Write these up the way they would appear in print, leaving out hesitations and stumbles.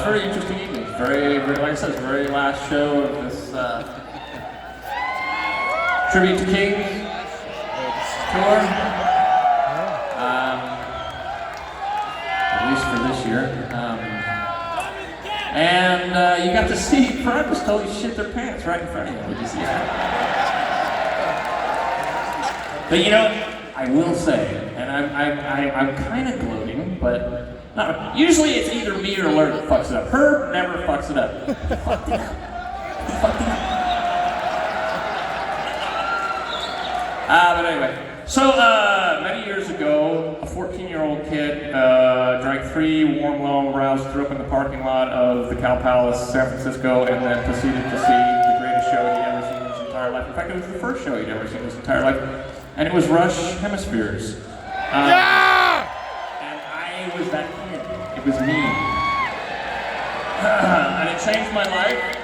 very interesting evening. Very, like I said, it's the very last show of this Tribute to Kings tour. At least for this year. And you got to see Primus totally shit their pants right in front of you. Did you see that? But you know, I will say, and I'm kind of gloating, but not, usually it's either me or Lurk that fucks it up. Herb never fucks it up. Fucked it up. Fucked it up. But anyway, so many years ago, a 14-year-old kid drank 3 warm long browse, threw up in the parking lot of the Cow Palace, San Francisco, and then proceeded to see the greatest show he'd ever seen in his entire life. In fact, it was the first show he'd ever seen in his entire life, and it was Rush Hemispheres. Yeah! And I was that kid. It was me. And it changed my life.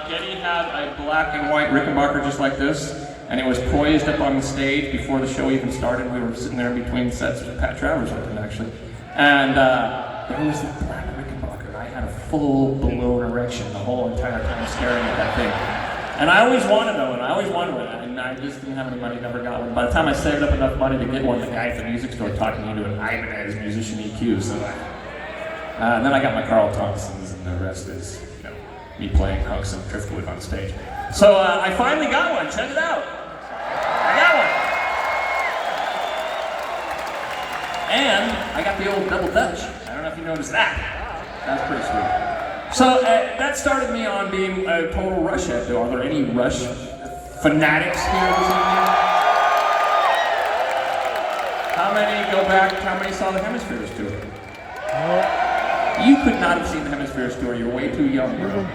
Getty had a black and white Rickenbacker just like this, and it was poised up on the stage before the show even started. We were sitting there in between sets with Pat Travers with him, actually. And there was the black Rickenbacker, and I had a full balloon erection the whole entire time staring at that thing. And I always wanted one, and I just didn't have any money, never got one. By the time I saved up enough money to get one, the guy at the music store talked me into an Ibanez musician EQ, so and then I got my Carl Thompsons, and the rest is, you know, me playing Hunks and Driftwood on stage. So I finally got one, check it out. I got one. And I got the old double Dutch. I don't know if you noticed that. That's pretty sweet. So that started me on being a total Rush head. Are there any Rush fanatics here this evening? How many go back, how many saw the Hemispheres tour? You could not have seen the Hemispheres tour, you're way too young, bro.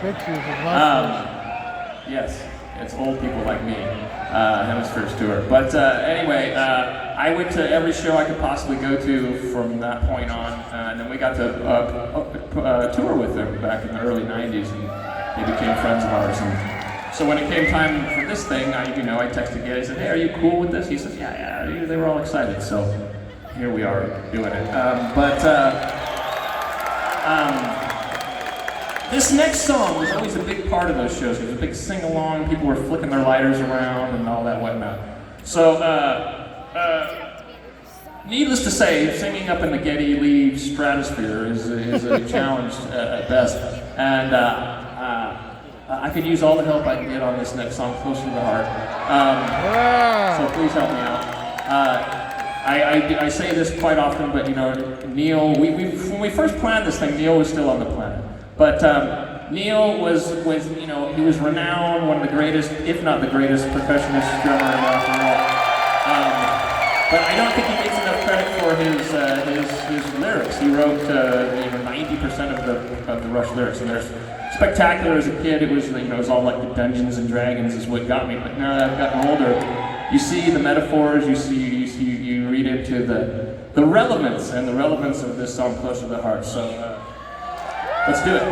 Yes, it's old people like me, Hemispheres tour. But anyway, I went to every show I could possibly go to from that point on, and then we got to tour with them back in the early 90s, and they became friends of ours. And so when it came time for this thing, I texted Getty, I said, hey, are you cool with this? He said, yeah, they were all excited, so here we are doing it. This next song was always a big part of those shows. It was a big sing-along, people were flicking their lighters around and all that whatnot. So, needless to say, singing up in the Geddy Lee stratosphere is a challenge at best. And I could use all the help I can get on this next song, Closer to the Heart. So please help me out. I say this quite often, but you know, Neil, when we first planned this thing, Neil was still on the planet. But Neil was you know, he was renowned, one of the greatest, if not the greatest, percussionist drummer in rock and roll. But I don't think he gets enough credit for his lyrics. He wrote 90% of the Rush lyrics, and they're spectacular as a kid. It was, you know, it was all like the Dungeons and Dragons is what got me. But now that I've gotten older, you see the metaphors, you read into the relevance of this song, Closer to the Heart. So let's do it.